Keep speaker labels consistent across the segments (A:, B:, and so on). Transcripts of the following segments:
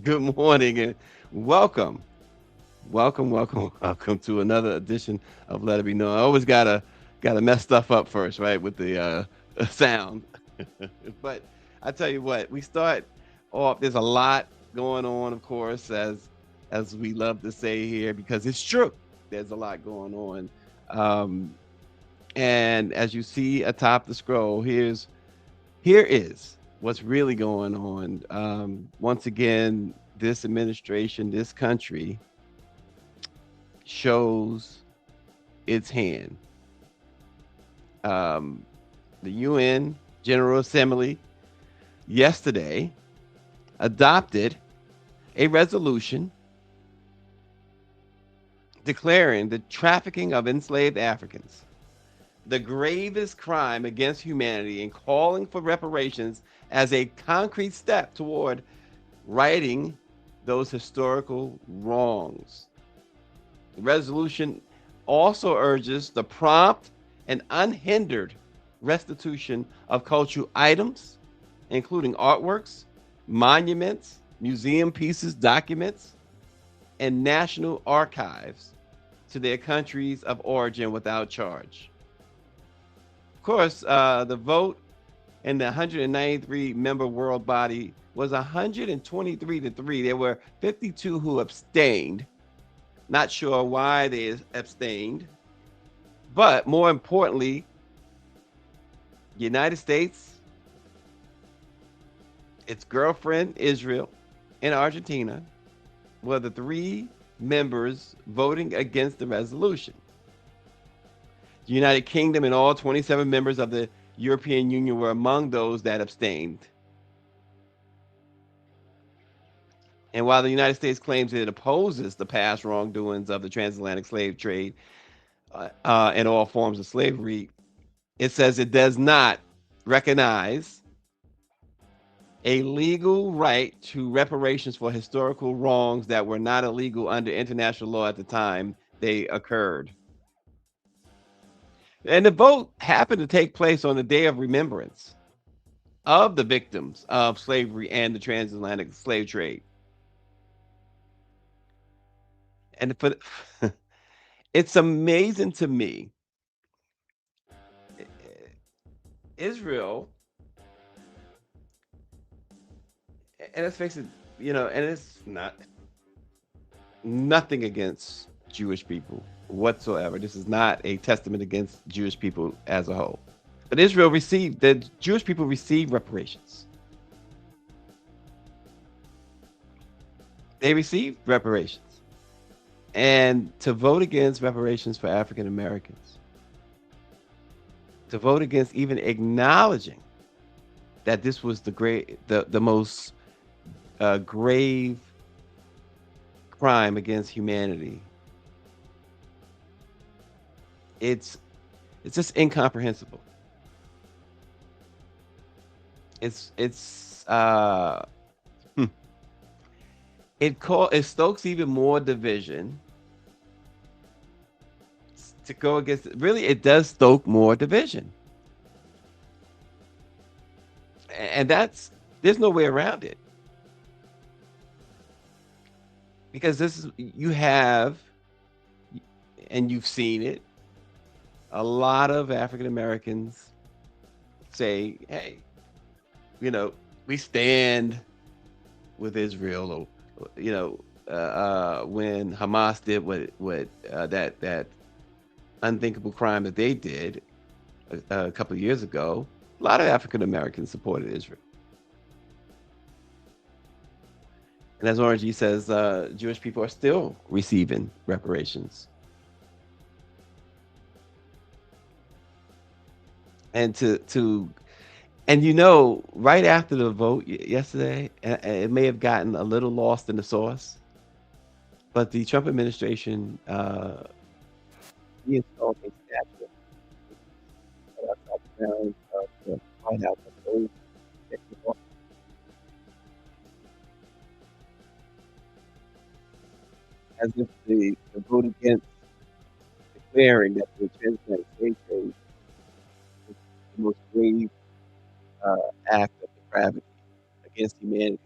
A: Good morning and welcome. Welcome to another edition of Let It Be Known. I always gotta mess stuff up first, right? With the sound. But I tell you what, we start off. There's a lot going on, of course, as we love to say here, because it's true. There's a lot going on. Um, and as you see atop the scroll, here is what's really going on. Once again, this administration, this country shows its hand. Um, the UN General Assembly yesterday adopted a resolution declaring the trafficking of enslaved Africans the gravest crime against humanity and calling for reparations as a concrete step toward righting those historical wrongs. The resolution also urges the prompt and unhindered restitution of cultural items, including artworks, monuments, museum pieces, documents, and national archives to their countries of origin without charge. Of course, the vote in the 193 member world body was 123 to 3. There were 52 who abstained. Not sure why they abstained. But more importantly, the United States, its girlfriend, Israel, and Argentina were the three members voting against the resolution. The United Kingdom and all 27 members of the European Union were among those that abstained. And while the United States claims it opposes the past wrongdoings of the transatlantic slave trade and all forms of slavery, it says it does not recognize a legal right to reparations for historical wrongs that were not illegal under international law at the time they occurred. And the vote happened to take place on the day of remembrance of the victims of slavery and the transatlantic slave trade. And for it's amazing to me, Israel, and let's face it, and it's nothing against Jewish people whatsoever. This is not a testament against Jewish people as a whole. But the Jewish people received reparations. They received reparations. And to vote against reparations for African Americans, to vote against even acknowledging that this was the most grave crime against humanity, it's it's just incomprehensible. It's hmm, it stokes even more division to go against. Really, it does stoke more division, and that's there's no way around it, because this is you have and you've seen it. A lot of African Americans say, "Hey, you know, we stand with Israel," or when Hamas did that unthinkable crime that they did a couple of years ago. A lot of African Americans supported Israel, and as Orange says, Jewish people are still receiving reparations. And right after the vote yesterday, it may have gotten a little lost in the sauce, but the Trump administration reinstalled a statue outside the grounds of the White House of those executive orders, as if the vote against declaring that the transatlantic slave trade is the most grave, uh, act of depravity against humanity.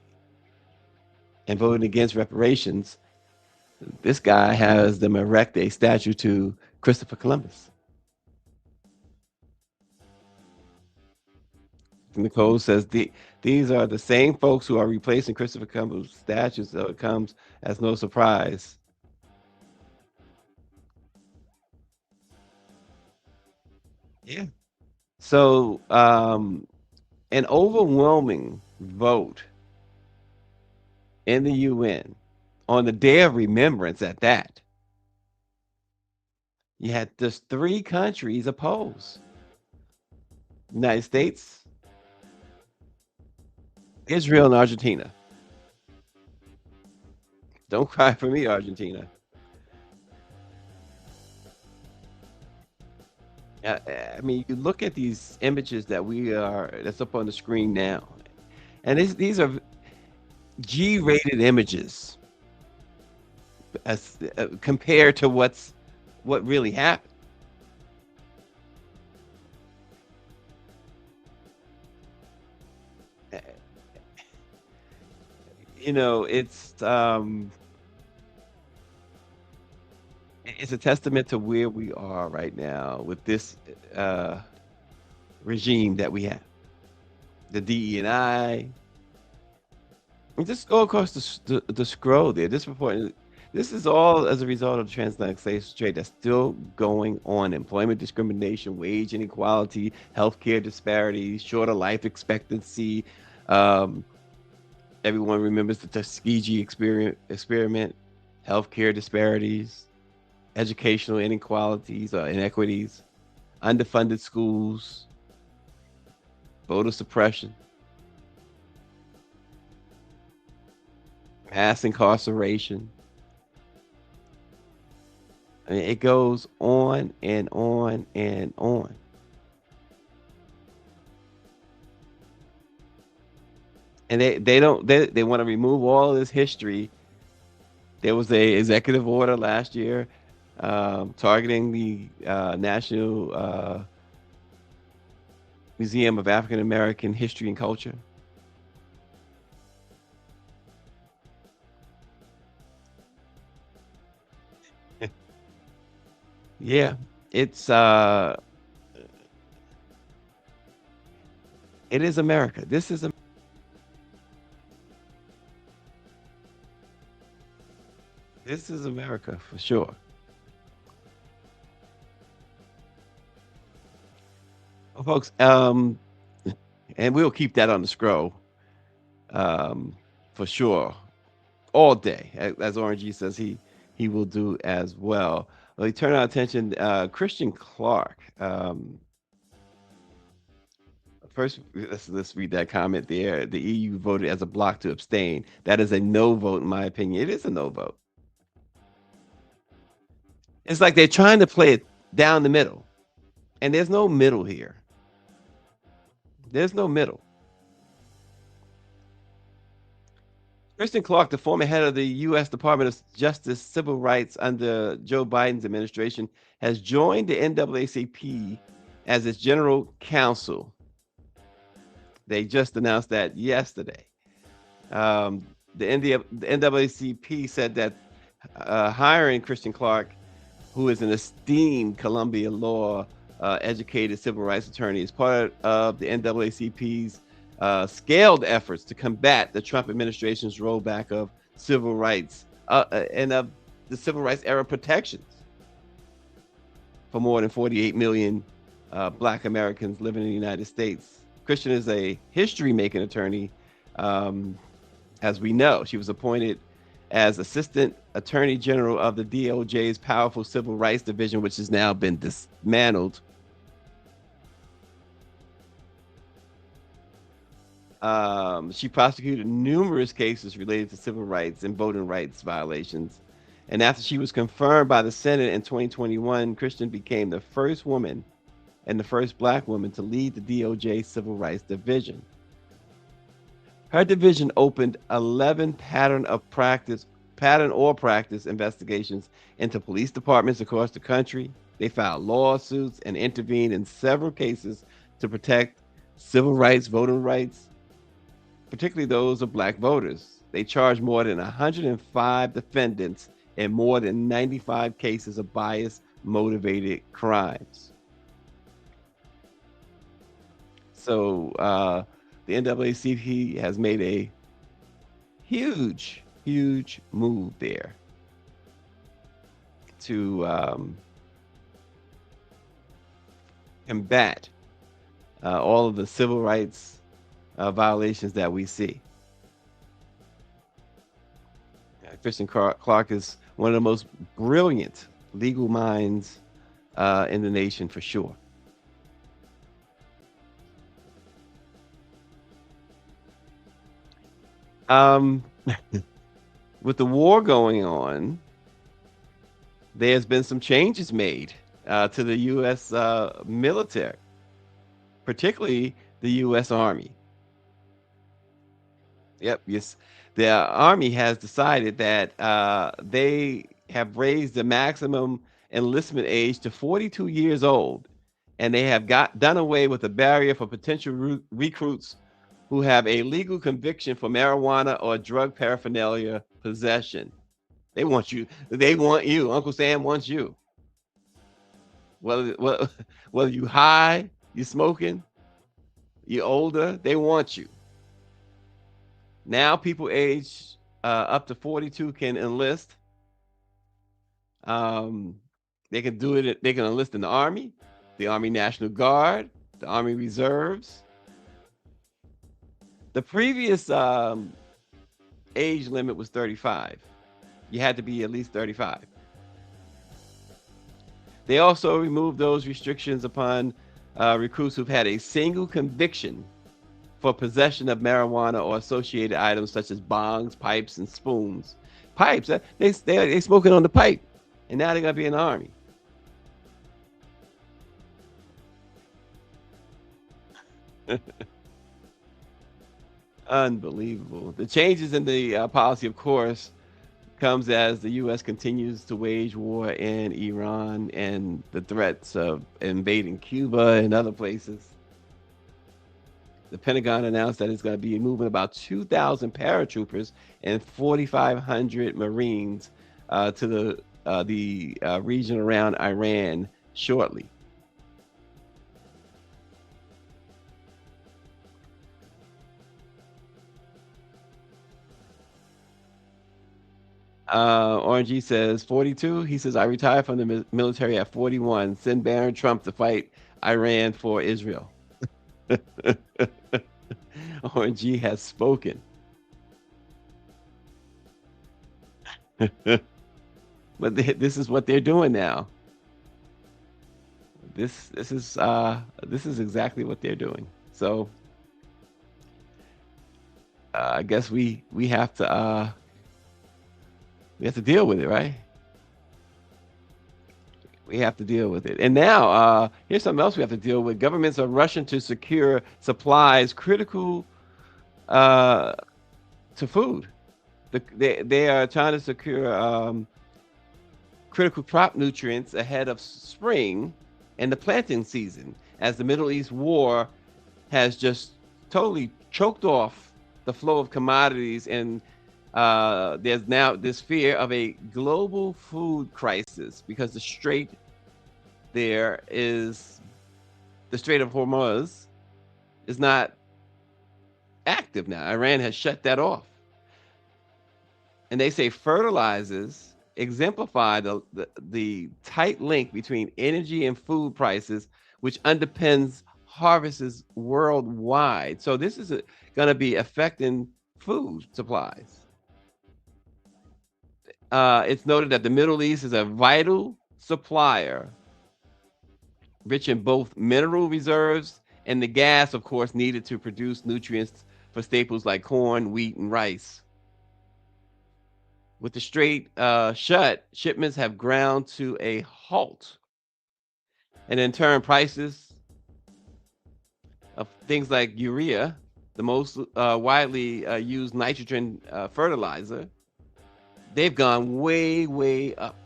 A: and voting against reparations, this guy has them erect a statue to Christopher Columbus. And the code says these are the same folks who are replacing Christopher Columbus statues, so it comes as no surprise. Yeah. So, an overwhelming vote in the UN on the Day of Remembrance at that. You had just three countries oppose. United States, Israel, and Argentina. Don't cry for me, Argentina. I mean, you look at these images that's up on the screen now, and these are G-rated images as compared to what really happened. Uh, You know, it's a testament to where we are right now with this uh, regime that we have. The DE&I. And just go across the scroll there. This is all as a result of the transatlantic slave trade that's still going on. Employment discrimination, wage inequality, healthcare disparities, shorter life expectancy. Um, Everyone remembers the Tuskegee experiment, healthcare disparities, educational inequalities, inequities, underfunded schools, voter suppression, mass incarceration. I mean, it goes on and on and on. And they want to remove all of this history. There was a executive order last year targeting the National Museum of African American History and Culture. Yeah, it's it is America. This is America for sure. Well, folks, and we'll keep that on the scroll um, for sure all day, as Orange says he will do as well. Well, we turn our attention. Christian Clark. First, let's read that comment there. The EU voted as a bloc to abstain. That is a no vote, in my opinion. It is a no vote. It's like they're trying to play it down the middle, and there's no middle here. There's no middle. Christian Clark, the former head of the U.S. Department of Justice Civil Rights under Joe Biden's administration, has joined the NAACP as its general counsel. They just announced that yesterday. The NAACP said that hiring Christian Clark, who is an esteemed Columbia law educated civil rights attorney, is part of the NAACP's scaled efforts to combat the Trump administration's rollback of civil rights and of the civil rights era protections for more than 48 million Black Americans living in the United States. Christian is a history-making attorney. As we know, she was appointed as Assistant Attorney General of the DOJ's powerful Civil Rights Division, which has now been dismantled. She prosecuted numerous cases related to civil rights and voting rights violations. And after she was confirmed by the Senate in 2021, Christian became the first woman and the first Black woman to lead the DOJ Civil Rights Division. Her division opened 11 pattern or practice investigations into police departments across the country. They filed lawsuits and intervened in several cases to protect civil rights, voting rights, particularly those of Black voters. They charged more than 105 defendants in more than 95 cases of bias-motivated crimes. So the NAACP has made a huge, huge move there to combat all of the civil rights violations that we see. Christian Clark is one of the most brilliant legal minds in the nation, for sure. With the war going on, there's been some changes made to the U.S. Military, particularly the U.S. Army. Yep, yes. The Army has decided that they have raised the maximum enlistment age to 42 years old, and they have done away with the barrier for potential recruits who have a legal conviction for marijuana or drug paraphernalia possession. They want you. They want you. Uncle Sam wants you. Whether whether you high, you smoking, you older, they want you. Now people age up to 42 can enlist. Um, they can do it. They can enlist in the Army National Guard, the Army Reserves. The previous age limit was 35. You had to be at least 35. They also removed those restrictions upon recruits who've had a single conviction for possession of marijuana or associated items such as bongs, pipes, and spoons. Pipes, they smoking on the pipe, and now they're gonna be in the Army. Unbelievable. The changes in the policy, of course, comes as the U.S. continues to wage war in Iran and the threats of invading Cuba and other places. The Pentagon announced that it's going to be moving about 2,000 paratroopers and 4,500 Marines to the region around Iran shortly. RNG says 42. He says, I retired from the military at 41. Send Baron Trump to fight Iran for Israel. RNG has spoken. But this is what they're doing now. This is exactly what they're doing. So I guess we have to deal with it, right? We have to deal with it. And now, here's something else we have to deal with. Governments are rushing to secure supplies critical to food. They are trying to secure critical crop nutrients ahead of spring and the planting season, as the Middle East war has just totally choked off the flow of commodities, and there's now this fear of a global food crisis because the Strait of Hormuz is not active now. Iran has shut that off. And they say fertilizers exemplify the tight link between energy and food prices, which underpins harvests worldwide. So this is going to be affecting food supplies. It's noted that the Middle East is a vital supplier, rich in both mineral reserves and the gas, of course, needed to produce nutrients for staples like corn, wheat, and rice. With the strait shut, shipments have ground to a halt. And in turn, prices of things like urea, the most widely used nitrogen fertilizer, they've gone way, way up.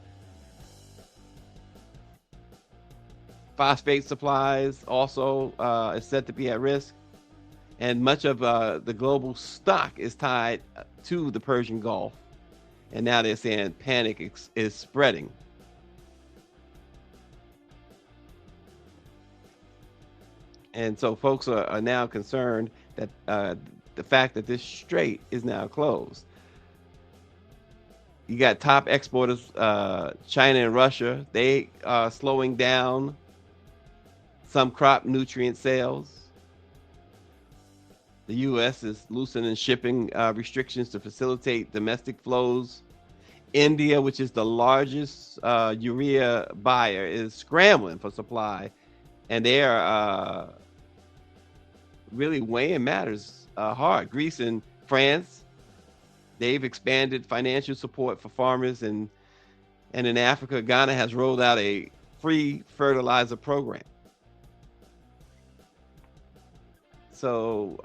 A: Phosphate supplies also is said to be at risk. and much of the global stock is tied to the Persian Gulf. And now they're saying panic is spreading. And so folks are now concerned that the fact that this strait is now closed. You got top exporters, China and Russia. They are slowing down some crop nutrient sales. The U.S. is loosening shipping restrictions to facilitate domestic flows. India, which is the largest urea buyer, is scrambling for supply, and they are really weighing matters hard. Greece and France, they've expanded financial support for farmers, and in Africa, Ghana has rolled out a free fertilizer program. So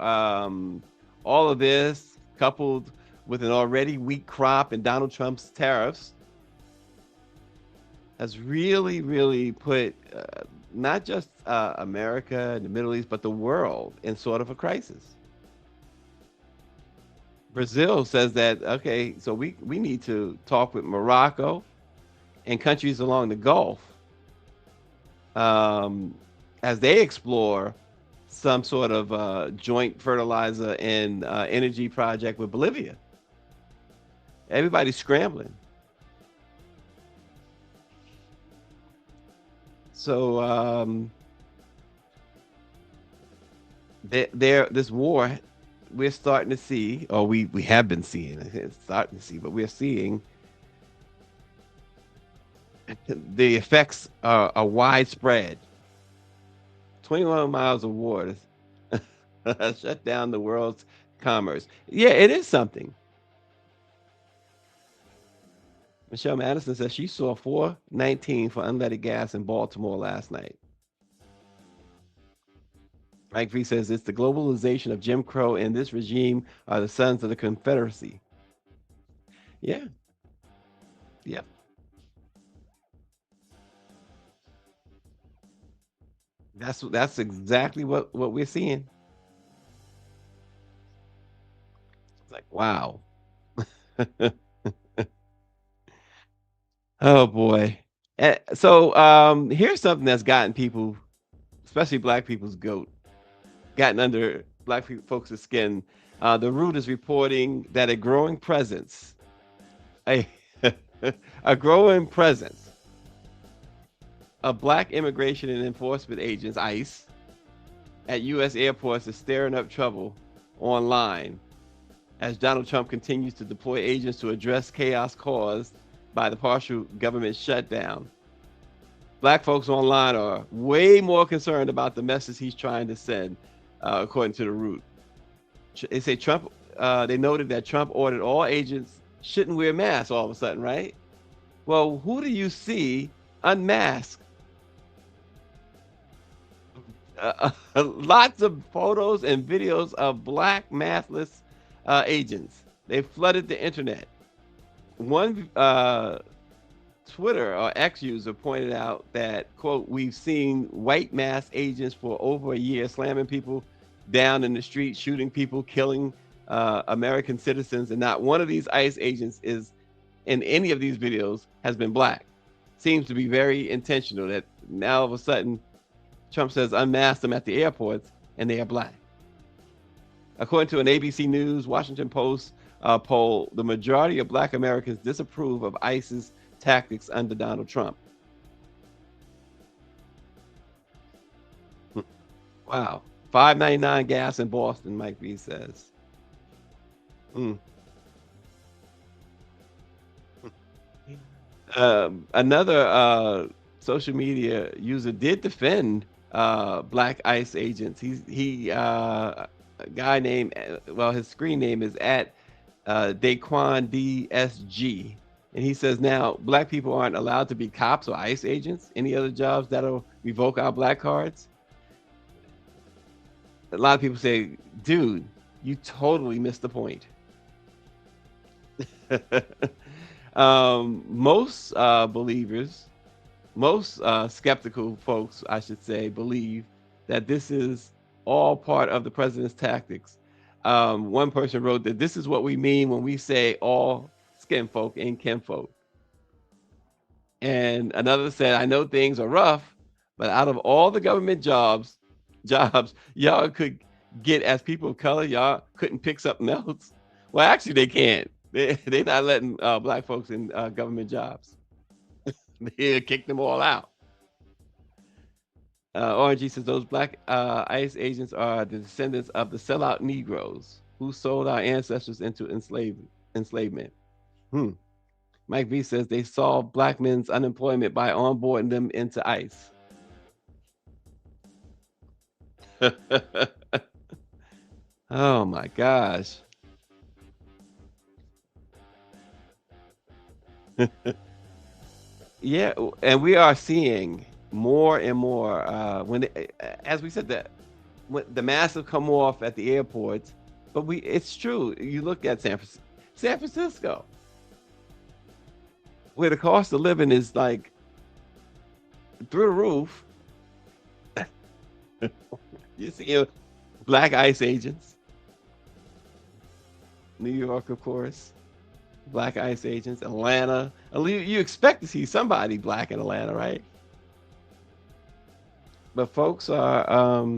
A: all of this, coupled with an already weak crop and Donald Trump's tariffs, has really put not just America and the Middle East, but the world in sort of a crisis. Brazil says that, okay, so we need to talk with Morocco and countries along the Gulf um, as they explore some sort of joint fertilizer and energy project with Bolivia. Everybody's scrambling. So this war we're starting to see, or we have been seeing, it's starting to see, but we're seeing the effects are widespread. 21 miles of water shut down the world's commerce. Yeah, it is something. Michelle Madison says she saw 419 for unleaded gas in Baltimore last night. Mike V says it's the globalization of Jim Crow, and this regime are the sons of the Confederacy. Yeah, yeah, that's exactly what we're seeing. It's like wow. Oh boy. So here's something that's gotten people, especially black people's goat, gotten under black folks' skin. The Root is reporting that a a growing presence of black immigration and enforcement agents, ICE, at U.S. airports is stirring up trouble online as Donald Trump continues to deploy agents to address chaos caused by the partial government shutdown. Black folks online are way more concerned about the message he's trying to send, according to the Root. They say Trump. They noted that Trump ordered all agents shouldn't wear masks all of a sudden, right? Well, who do you see unmasked? Lots of photos and videos of black maskless agents. They flooded the internet. One Twitter or X user pointed out that, quote, we've seen white mask agents for over a year slamming people down in the street, shooting people, killing American citizens, and not one of these ICE agents is in any of these videos has been black. Seems to be very intentional that now all of a sudden Trump says unmask them at the airports and they are black. According to an ABC News, Washington Post poll, the majority of black Americans disapprove of ICE's tactics under Donald Trump. Wow. 5.99 gas in Boston, Mike V says. Mm. Another social media user did defend black ICE agents. A guy named, well, his screen name is at Daquan DSG. And he says now black people aren't allowed to be cops or ICE agents, any other jobs that'll revoke our black cards. A lot of people say, dude, you totally missed the point. Most believers, most skeptical folks, I should say, believe that this is all part of the president's tactics. One person wrote that this is what we mean when we say all skin folk and kinfolk. And another said, I know things are rough, but out of all the government jobs y'all could get as people of color, y'all couldn't pick something else. Well, actually, they can't. They're not letting black folks in government jobs. They kick them all out. RNG says those black ICE agents are the descendants of the sellout Negroes who sold our ancestors into enslavement. Hmm. Mike V says they solved black men's unemployment by onboarding them into ICE. Oh my gosh. Yeah, and we are seeing more and more as we said that when the masks have come off at the airports, but it's true. You look at San Francisco, where the cost of living is like through the roof. You see black ICE agents, New York, of course, black ICE agents, Atlanta. You expect to see somebody black in Atlanta, right? But folks are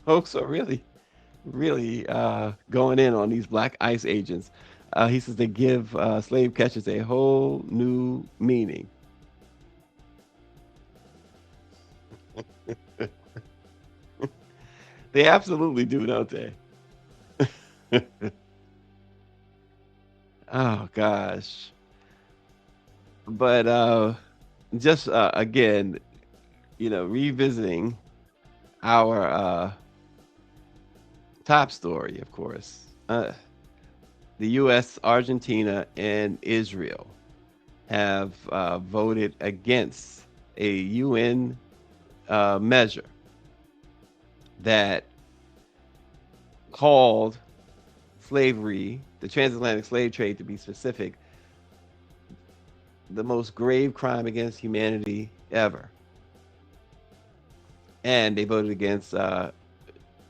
A: really, really going in on these black ICE agents. He says they give slave catchers a whole new meaning. They absolutely do, don't they? Oh gosh. But just again, revisiting our top story, of course. The US, Argentina, and Israel have voted against a UN measure that called slavery, the transatlantic slave trade to be specific, the most grave crime against humanity ever. And they voted against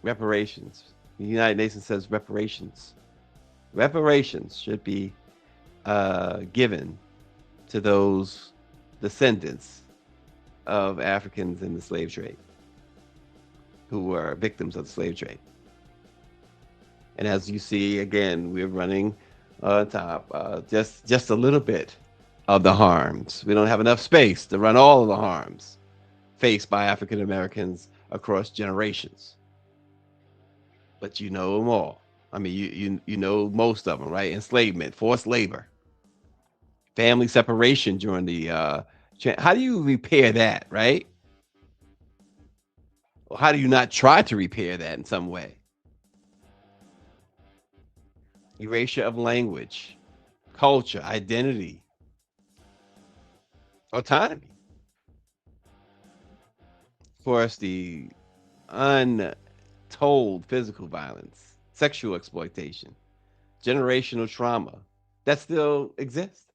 A: reparations. The United Nations says reparations should be given to those descendants of Africans in the slave trade who were victims of the slave trade. And as you see, again, we're running on top just a little bit of the harms. We don't have enough space to run all of the harms faced by African Americans across generations. But you know them all. I mean, you know most of them, right? Enslavement, forced labor, family separation during the. How do you repair that, right? Or how do you not try to repair that in some way? Erasure of language, culture, identity, autonomy. Of course, the untold physical violence, sexual exploitation, generational trauma that still exists.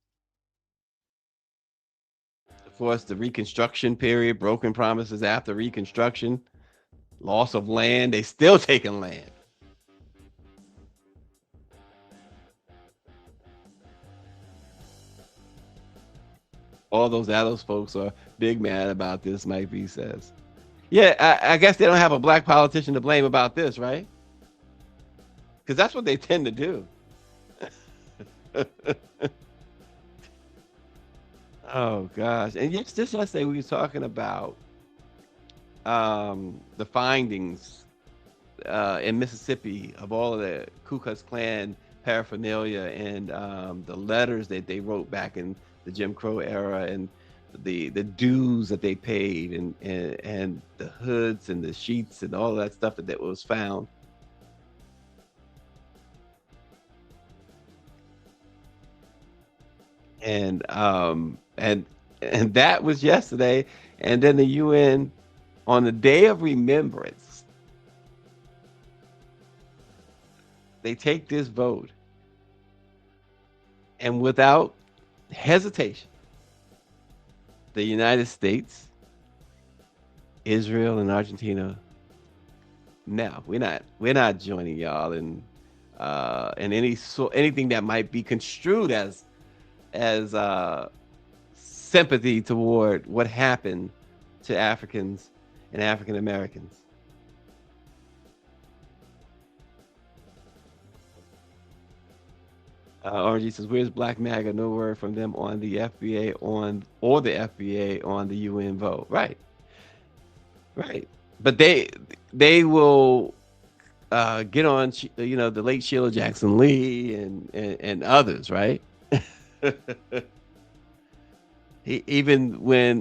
A: Of course, the Reconstruction period, broken promises after Reconstruction, loss of land, they still taking land. All those folks are big mad about this, Mike V says. Yeah, I guess they don't have a black politician to blame about this, right? Because that's what they tend to do. Oh gosh. And yes, just yesterday we were talking about the findings in Mississippi of all of the Ku Klux Klan paraphernalia and the letters that they wrote back in the Jim Crow era and the dues that they paid and the hoods and the sheets and all of that stuff that was found. And that was yesterday. And then the UN on the day of remembrance, they take this vote and without hesitation, the United States Israel and Argentina. No, we're not joining y'all in anything that might be construed as sympathy toward what happened to Africans and African Americans. RG says, "Where's Black MAGA? No word from them on the FBA or the FBA on the UN vote." Right, right. But they will get on, the late Sheila Jackson Lee and others, right? Even when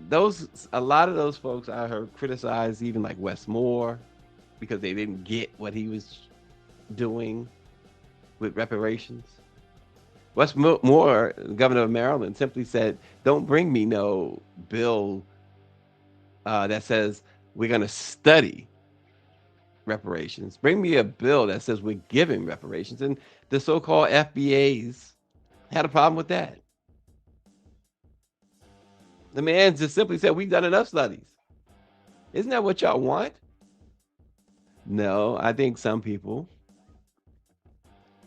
A: those a lot of those folks I heard criticize even like Wes Moore because they didn't get what he was doing with reparations. Moore, governor of Maryland, simply said, "Don't bring me no bill that says we're going to study reparations. Bring me a bill that says we're giving reparations." And the so-called FBAs had a problem with that. The man just simply said, "We've done enough studies. Isn't that what y'all want?" No, I think some people,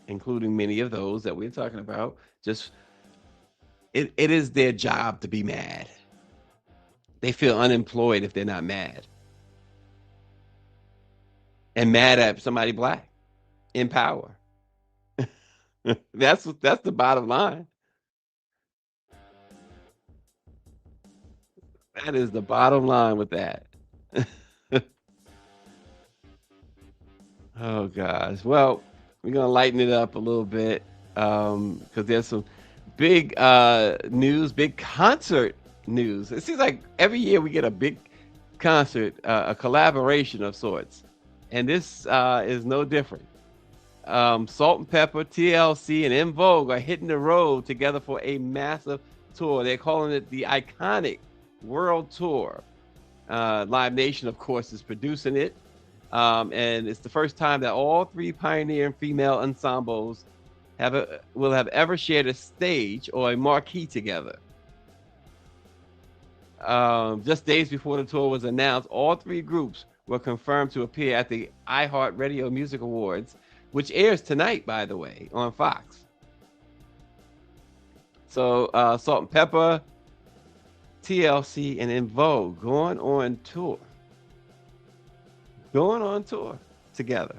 A: including many of those that we're talking about, just it is their job to be mad. They feel unemployed if they're not mad and mad at somebody black in power. That's the bottom line. That is the bottom line with that. Oh gosh. Well, we're gonna lighten it up a little bit because there's some big news, big concert news. It seems like every year we get a big concert, a collaboration of sorts, and this is no different. Salt and Pepper, TLC, and In Vogue are hitting the road together for a massive tour. They're calling it the Iconic World Tour. Live Nation, of course, is producing it. And it's the first time that all three pioneering female ensembles will have ever shared a stage or a marquee together. Just days before the tour was announced, all three groups were confirmed to appear at the iHeartRadio Music Awards, which airs tonight, by the way, on Fox. So Salt and Pepper, TLC, and In Vogue going on tour together.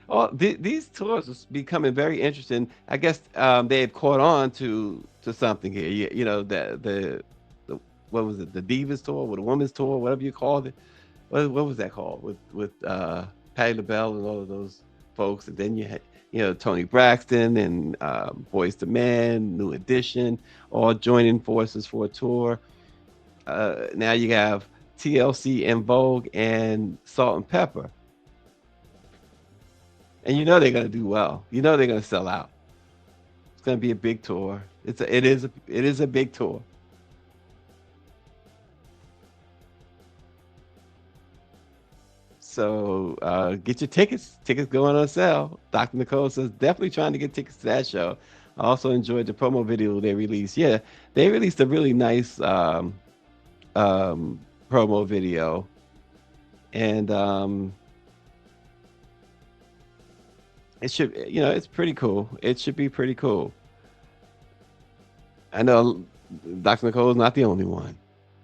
A: Oh, these tours are becoming very interesting. I guess they had caught on to something here. The what was it? The Divas tour, or the Women's tour, whatever you called it. What was that called? With Patti LaBelle and all of those folks, and then you had Tony Braxton and Boyz II Men, New Edition, all joining forces for a tour. Now you have TLC, In Vogue, and Salt and Pepper. And they're gonna do well. They're gonna sell out. It's gonna be a big tour. It is a big tour. So get your tickets. Tickets going on sale. Dr. Nicole says definitely trying to get tickets to that show. I also enjoyed the promo video they released. Yeah, they released a really nice promo video, and it's pretty cool. It should be pretty cool. I know Dr. Nicole is not the only one.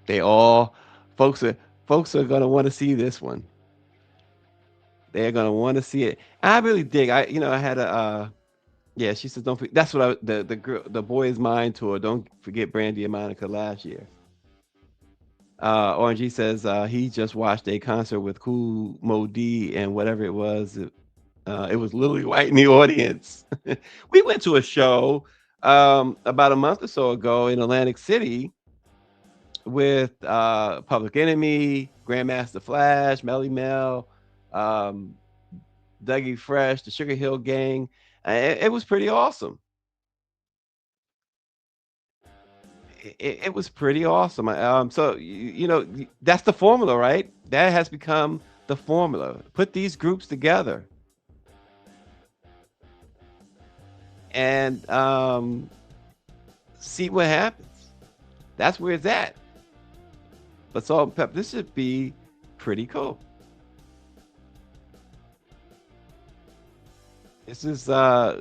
A: They all folks are folks are gonna want to see this one. They're gonna want to see it. I really dig. I had a yeah. She says don't. That's what the girl, the Boy Is Mine tour. Don't forget Brandy and Monica last year. RNG says he just watched a concert with Cool Mo D and whatever it was. It was Lily White in the audience. We went to a show about a month or so ago in Atlantic City with Public Enemy, Grandmaster Flash, Melly Mel, um, Dougie Fresh, the Sugar Hill Gang. It was pretty awesome. It was pretty awesome. So that's the formula, right? That has become the formula. Put these groups together, and see what happens. That's where it's at. for salt and pepper. This should be pretty cool. This is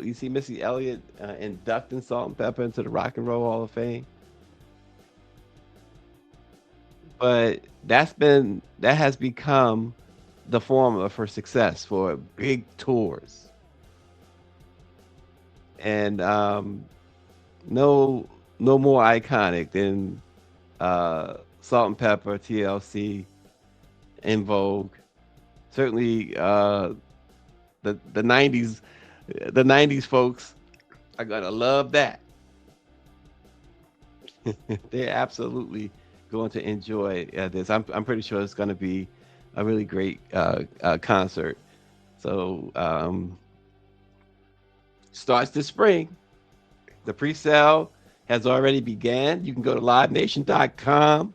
A: you see Missy Elliott inducting Salt and Pepper into the Rock and Roll Hall of Fame. But that has become the formula for success for big tours. And no more iconic than Salt and Pepper, TLC, In Vogue. Certainly the 90s folks are gonna love that. They're absolutely going to enjoy this. I'm pretty sure it's going to be a really great concert. So starts this spring. The pre-sale has already began. You can go to livenation.com.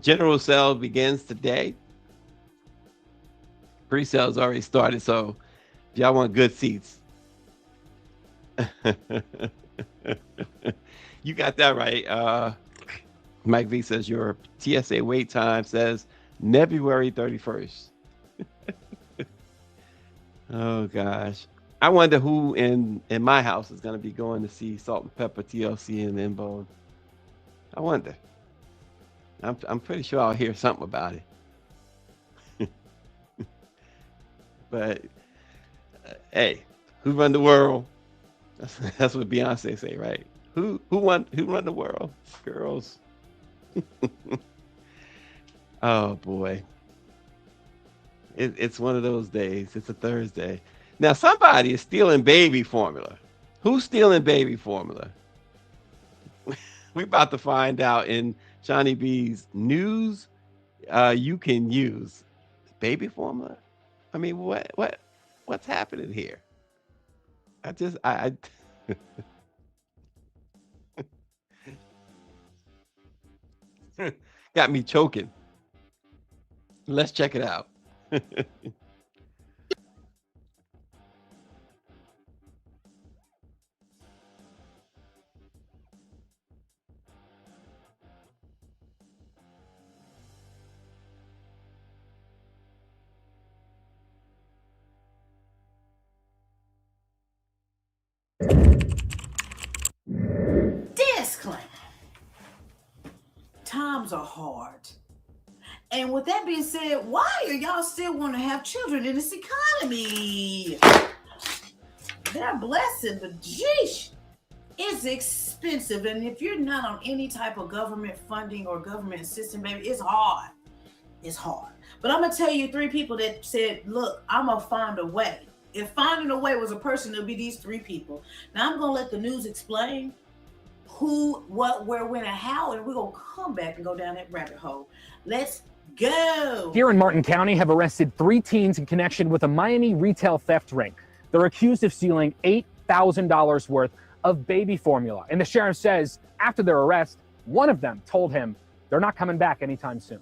A: General sale begins today. Pre-sale has already started, so if y'all want good seats, you got that right. Mike V says your TSA wait time says February 31st. Oh gosh. I wonder who in my house is going to be going to see Salt and Pepper, TLC, and In Vogue. I wonder. I'm pretty sure I'll hear something about it. But hey, who run the world? That's what Beyonce say, right? Who run the world? Girls. Oh boy. It's one of those days. It's a Thursday. Now somebody is stealing baby formula. Who's stealing baby formula? We're about to find out in Johnny B's news. You can use baby formula. I mean, what's happening here? I got me choking. Let's check it out.
B: Disclaimer. Times are hard. And with that being said, why are y'all still want to have children in this economy? They're a blessing, but geesh, it's expensive. And if you're not on any type of government funding or government assistance, baby, it's hard. It's hard. But I'm going to tell you 3 people that said, look, I'm going to find a way. If finding a way was a person, it'll be these 3 people. Now I'm going to let the news explain who, what, where, when, and how, and we're going to come back and go down that rabbit hole. Let's go.
C: Here in Martin County have arrested 3 teens in connection with a Miami retail theft ring. They're accused of stealing $8,000 worth of baby formula. And the sheriff says after their arrest, one of them told him they're not coming back anytime soon.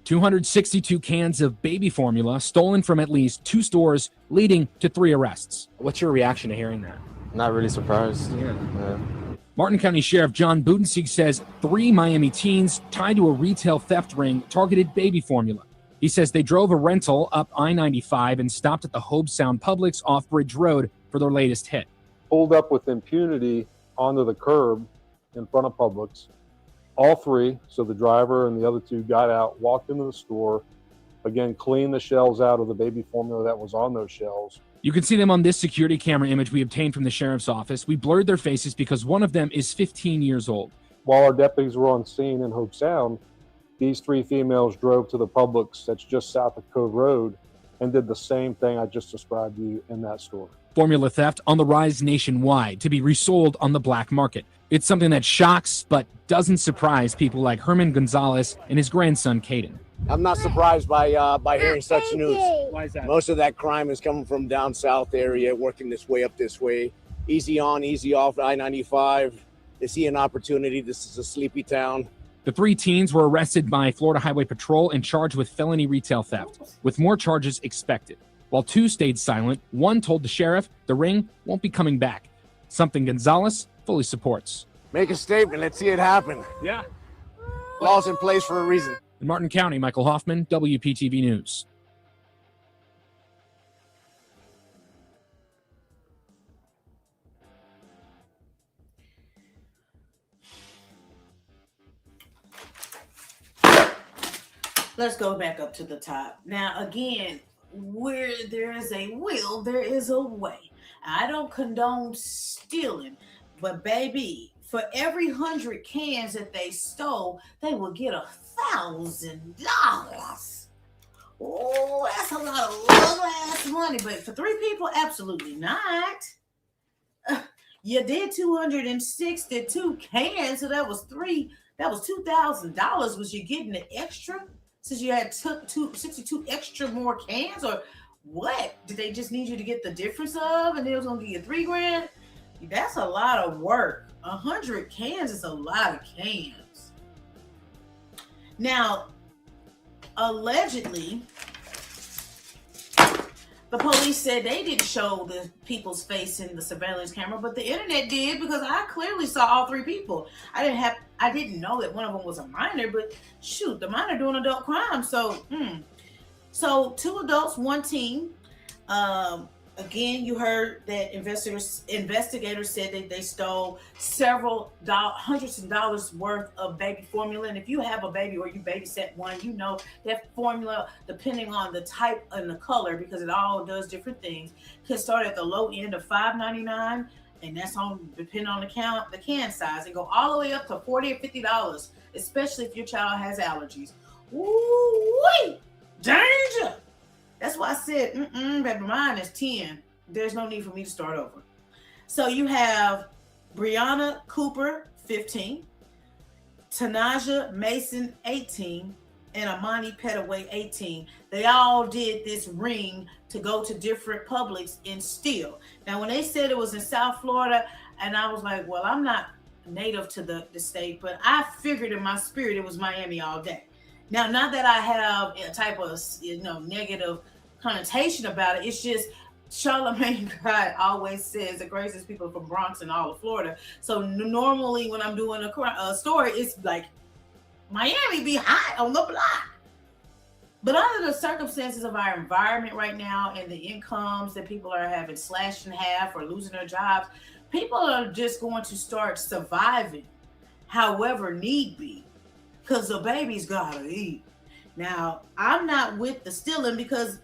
D: 262 cans of baby formula stolen from at least 2 stores, leading to 3 arrests.
C: What's your reaction to hearing that?
E: Not really surprised.
C: Yeah.
D: Martin County Sheriff John Budensieg says 3 Miami teens tied to a retail theft ring targeted baby formula. He says they drove a rental up I-95 and stopped at the Hobe Sound Publix off Bridge Road for their latest hit.
F: Pulled up with impunity onto the curb in front of Publix. All 3, so the driver and the other 2 got out, walked into the store, again, cleaned the shelves out of the baby formula that was on those shelves.
D: You can see them on this security camera image we obtained from the sheriff's office. We blurred their faces because one of them is 15 years old.
F: While our deputies were on scene in Hobe Sound, these 3 females drove to the Publix that's just south of Cove Road and did the same thing I just described to you in that store.
D: Formula theft on the rise nationwide to be resold on the black market. It's something that shocks but doesn't surprise people like Herman Gonzalez and his grandson, Caden.
G: I'm not surprised by hearing such news.
C: Why is that?
G: Most of that crime is coming from down south area, working this way up this way. Easy on, easy off I-95. They see an opportunity. This is a sleepy town.
D: The 3 teens were arrested by Florida Highway Patrol and charged with felony retail theft, with more charges expected. While 2 stayed silent, 1 told the sheriff the ring won't be coming back, something Gonzalez fully supports.
G: Make a statement. Let's see it happen.
C: Yeah.
G: Laws in place for a reason.
D: In Martin County, Michael Hoffman, WPTV News.
B: Let's go back up to the top. Now, again, where there is a will, there is a way. I don't condone stealing, but baby, for every 100 cans that they stole, they will get $1,000. Oh, that's a lot of little ass money. But for 3 people, absolutely not. You did 262 cans, so that was $2,000. Was you getting the extra? Since you had took 62 extra more cans, or what? Did they just need you to get the difference of, and it was gonna give you $3,000? That's a lot of work. 100 cans is a lot of cans. Now, allegedly, the police said they didn't show the people's face in the surveillance camera, but the internet did, because I clearly saw all 3 people. I didn't know that one of them was a minor, but shoot, the minor doing adult crime. So 2 adults, 1 teen. Again, you heard that investigators said that they stole several hundreds of dollars worth of baby formula. And if you have a baby or you babysat one, you know that formula, depending on the type and the color, because it all does different things, can start at the low end of $5.99, and that's on depending on the can size, and go all the way up to $40 or $50, especially if your child has allergies. Ooh-wee! Danger! That's why I said, baby, mine is 10. There's no need for me to start over. So you have Brianna Cooper, 15, Tanaja Mason, 18, and Amani Petaway, 18. They all did this ring to go to different Publix and steal. Now, when they said it was in South Florida, and I was like, well, I'm not native to the state, but I figured in my spirit it was Miami all day. Now, not that I have a type of, negative connotation about it. It's just Charlamagne God always says the craziest people from Bronx and all of Florida. So normally when I'm doing a story, it's like Miami be hot on the block. But under the circumstances of our environment right now and the incomes that people are having slashed in half or losing their jobs, people are just going to start surviving however need be, because the baby's gotta eat. Now, I'm not with the stealing, because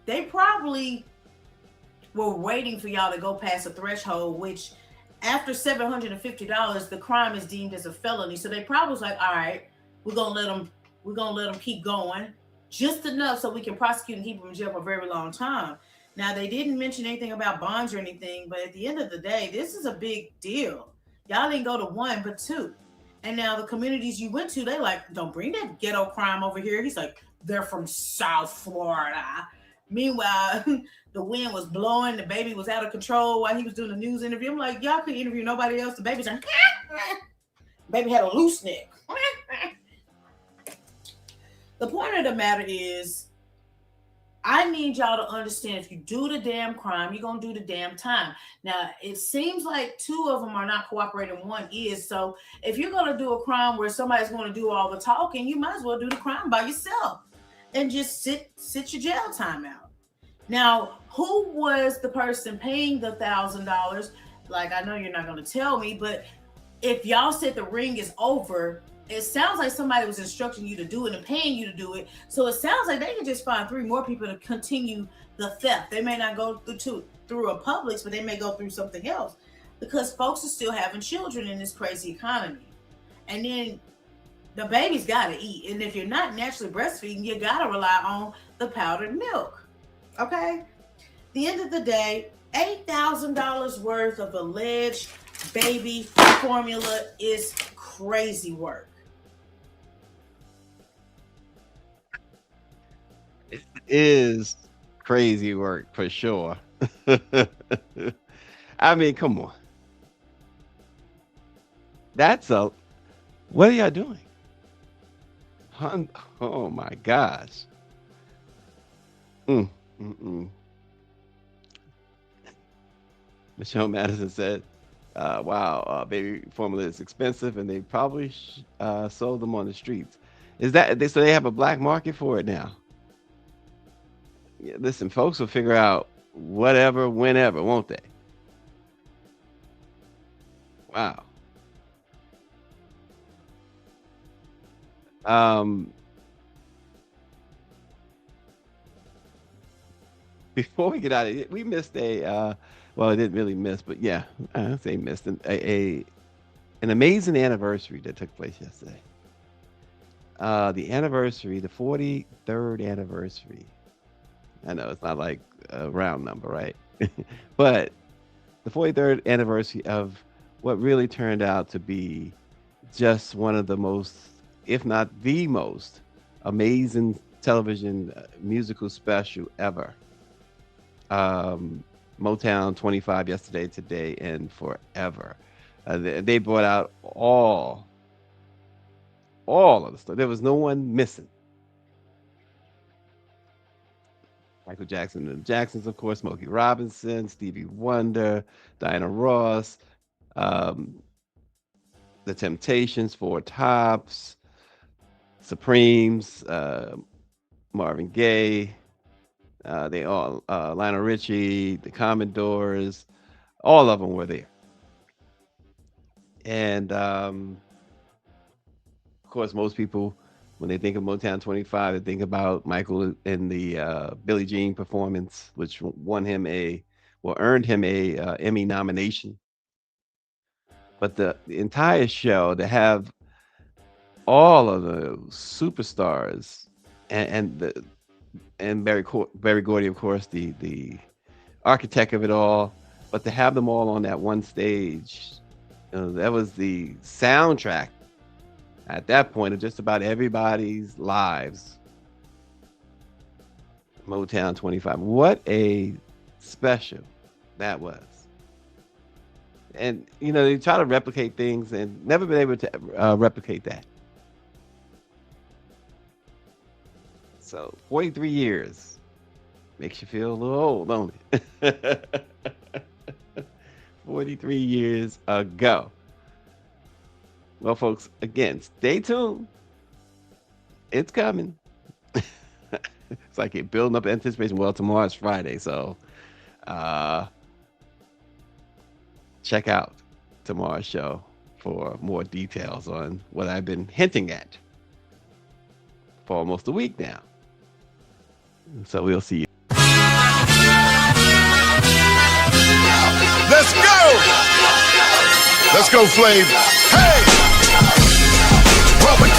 B: they probably were waiting for y'all to go past a threshold, which after $750, the crime is deemed as a felony. So they probably was like, all right, we're gonna let them keep going just enough so we can prosecute and keep them in jail for a very long time. Now, they didn't mention anything about bonds or anything, but at the end of the day, this is a big deal. Y'all didn't go to 1, but 2. And now the communities you went to, they like, don't bring that ghetto crime over here. He's like, they're from South Florida. Meanwhile, the wind was blowing. The baby was out of control while he was doing the news interview. I'm like, y'all couldn't interview nobody else. The baby's like, baby had a loose neck. The point of the matter is, I need y'all to understand, if you do the damn crime, you're going to do the damn time. Now, it seems like 2 of them are not cooperating, 1 is. So if you're going to do a crime where somebody's going to do all the talking, you might as well do the crime by yourself and just sit your jail time out. Now, who was the person paying the $1,000? Like, I know you're not going to tell me, but if y'all said the ring is over, it sounds like somebody was instructing you to do it and paying you to do it. So it sounds like they could just find 3 more people to continue the theft. They may not go through a Publix, but they may go through something else, because folks are still having children in this crazy economy. And then the baby's got to eat. And if you're not naturally breastfeeding, you got to rely on the powdered milk. Okay? At the end of the day, $8,000 worth of alleged baby formula is crazy work.
A: It is crazy work for sure. I mean, come on. What are y'all doing? Oh my gosh. Michelle Madison said, wow, baby formula is expensive, and they probably sold them on the streets. Is that so? They have a black market for it now. Yeah, listen, folks will figure out whatever, whenever, won't they? Wow. Um, Before we get out of it, we missed well, I didn't really miss, but yeah, I say missed an amazing anniversary that took place yesterday. The anniversary, the 43rd anniversary. I know it's not like a round number, right? But the 43rd anniversary of what really turned out to be just one of the most, if not the most, amazing television musical special ever. Motown 25 yesterday, today, and forever. They brought out all of the stuff. There was no one missing. Michael Jackson and the Jacksons, of course, Smokey Robinson, Stevie Wonder, Diana Ross, The Temptations, Four Tops, Supremes, Marvin Gaye, they all, Lionel Richie, the Commodores, all of them were there. And of course, most people, when they think of Motown 25, they think about Michael in the Billie Jean performance, which earned him a Emmy nomination. But the entire show, to have all of the superstars and Barry Gordy, of course, the architect of it all, but to have them all on that one stage, that was the soundtrack at that point of just about everybody's lives. Motown 25. What a special that was. And, they try to replicate things and never been able to replicate that. So 43 years makes you feel a little old, don't it? 43 years ago. Well, folks, again, stay tuned. It's coming. It's like you're building up anticipation. Well, tomorrow's Friday, so check out tomorrow's show for more details on what I've been hinting at for almost a week now. So we'll see you.
E: Let's go! Let's go, Flav. Hey! Public